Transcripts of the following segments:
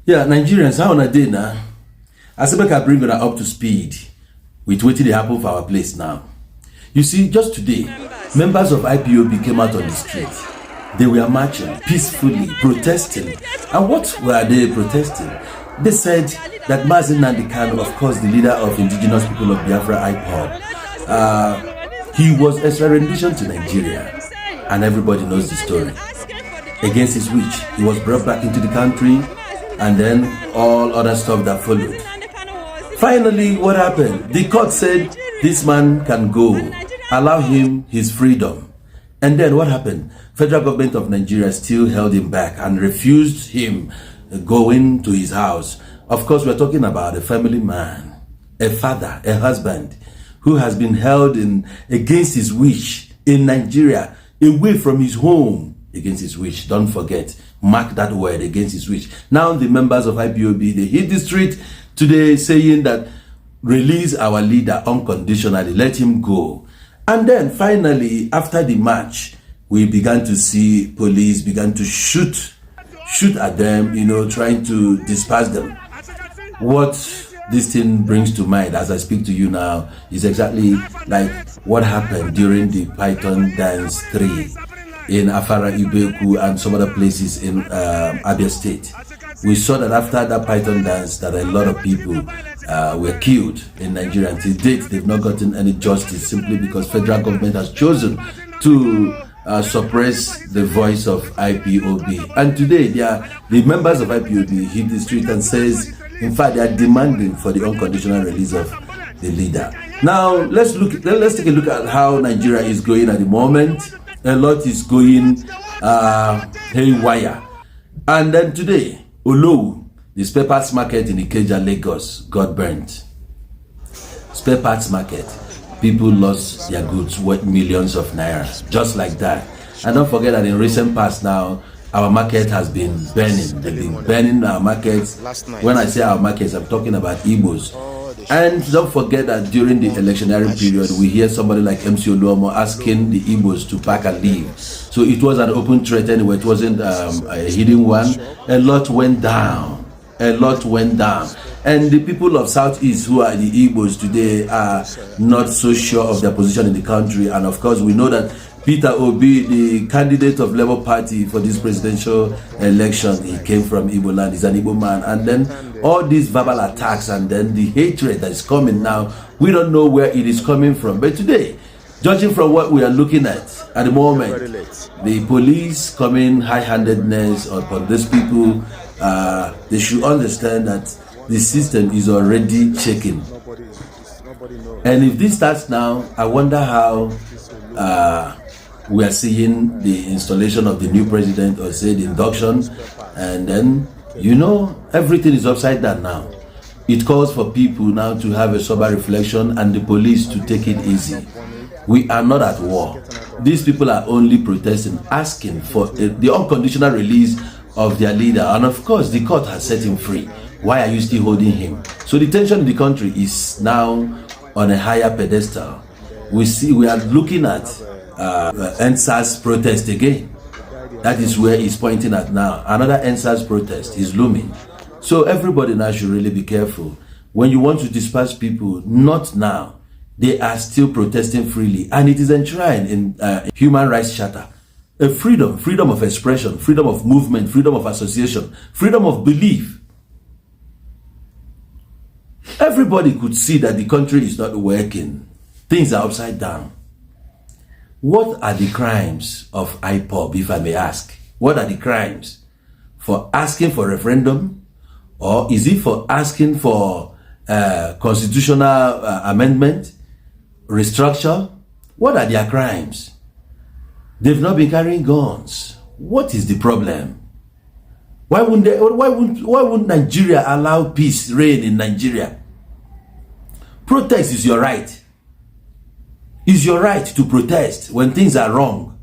Yeah, Nigerians, how on a day now? I said, I bring her up to speed with what they happen for our place now. You see, just today, members of Ipob came out on the street. They were marching peacefully, protesting. And what were they protesting? They said that Mazi Nnamdi Kanu, of course, the leader of indigenous people of Biafra, Ipob, he was extradition to Nigeria, and everybody knows the story. Against his wish, he was brought back into the country, and then all other stuff that followed. Finally, what happened? The court said this man can go, allow him his freedom. And then what happened? Federal government of Nigeria still held him back and refused him going to his house. Of course, we're talking about a family man, a father, a husband, who has been held in against his wish in Nigeria, away from his home. Against his wish. Don't forget, mark that word, against his wish. Now the members of Ipob, they hit the street today saying that release our leader unconditionally, let him go. And then finally, after the march, we began to see police began to shoot at them, you know, trying to disperse them. What this thing brings to mind as I speak to you now is exactly like what happened during the Python Dance 3 in Afara Ibeku and some other places in Abia State. We saw that after that Python dance that a lot of people were killed in Nigeria. Until date, they've not gotten any justice simply because federal government has chosen to suppress the voice of Ipob. And today, the members of Ipob hit the street and says, in fact, they are demanding for the unconditional release of the leader. Now, let's take a look at how Nigeria is going at the moment. A lot is going haywire. And then today, Olowu, the spare parts market in Ikeja, Lagos, got burnt. Spare parts market. People lost their goods worth millions of naira, just like that. And don't forget that in recent past now, our market has been burning. They've been burning our markets. When I say our markets, I'm talking about Igbos. And don't forget that during the electionary period, we hear somebody like MC Oluomo asking the Igbos to pack and leave. So it was an open threat anyway. It wasn't a hidden one. A lot went down. A lot went down. And the people of Southeast, who are the Igbos today, are not so sure of their position in the country. And of course, we know that Peter Obi, the candidate of Labour Party for this presidential election, he came from Igbo land, he's an Igbo man. And then all these verbal attacks and then the hatred that is coming now, we don't know where it is coming from. But today, judging from what we are looking at the moment, the police coming high-handedness upon these people, they should understand that the system is already shaking. And if this starts now, I wonder how we are seeing the installation of the new president, or say the induction, and then, you know, everything is upside down now. It calls for people now to have a sober reflection and the police to take it easy. We are not at war. These people are only protesting, asking for the unconditional release of their leader. And of course, the court has set him free. Why are you still holding him? So the tension in the country is now on a higher pedestal. We are looking at NSAS protest again. That is where he's pointing at now. Another NSAS protest is looming. So everybody now should really be careful. When you want to disperse people, not now. They are still protesting freely. And it is enshrined in Human Rights Charter. A freedom of expression, freedom of movement, freedom of association, freedom of belief. Everybody could see that the country is not working. Things are upside down. What are the crimes of Ipob, if I may ask? What are the crimes? For asking for referendum? Or is it for asking for constitutional amendment? Restructure? What are their crimes? They've not been carrying guns. What is the problem? Why wouldn't Nigeria allow peace reign in Nigeria? Protest is your right. It's your right to protest when things are wrong.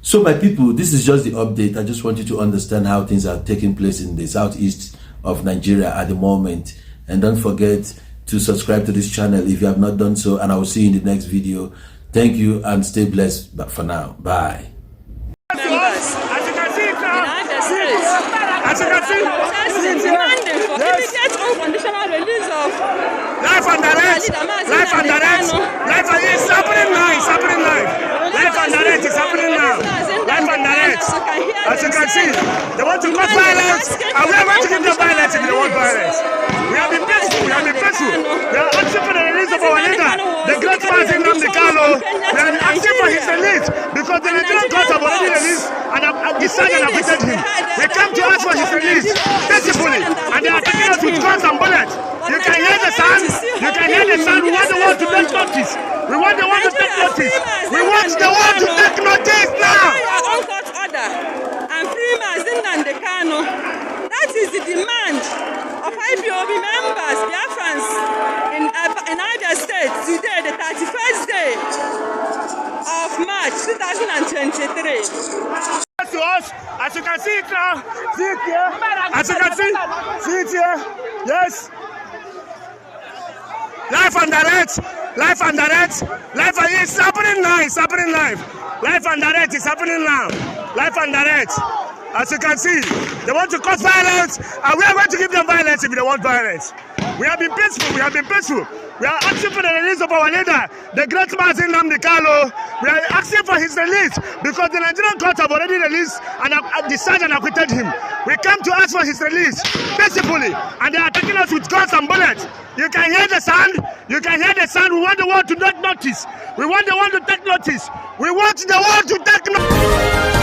So my people, this is just the update. I just want you to understand how things are taking place in the southeast of Nigeria at the moment. And don't forget to subscribe to this channel if you have not done so. And I will see you in the next video. Thank you and stay blessed. But for now, bye. Members, as you can see, As you can see, demanding for immediate unconditional release of life and direct. Life and direct. Life and it's happening now. It's happening live. Life and direct is happening now. Life and direct. As you can see, they want to cause violence, and we are going to give them violence if they want violence. We have been peaceful. We have been peaceful. We are asking for the release of our leader, the great man Nnamdi Kanu. We are asking for his release because the Nigerian court have already released and decided and acquitted him. We came to ask for his release peacefully, and they are taking us with guns and bullets. You can hear the sound. You can hear the sound. We want the world to take notice. We want the world to take notice. We want the world to take notice now. Court order and free Nnamdi Kanu. That is the demand of IPOB members, Biafrans in Abia State today, the 31st day of March 2023. To us, as you can see it now, see it here. As you can see it here. Yes. Life and direct, life and direct, life and it's happening now. It's happening live. Life and direct is happening now. Life and direct. As you can see, they want to cause violence, and we are going to give them violence if they want violence. We have been peaceful. We have been peaceful. We are asking for the release of our leader, the great man Nnamdi Kanu. We are asking for his release because the Nigerian court have already released and have decided and acquitted him. We came to ask for his release peacefully, and they are taking us with guns and bullets. You can hear the sound. You can hear the sound. We want the world to take notice. We want the world to take notice. We want the world to take notice.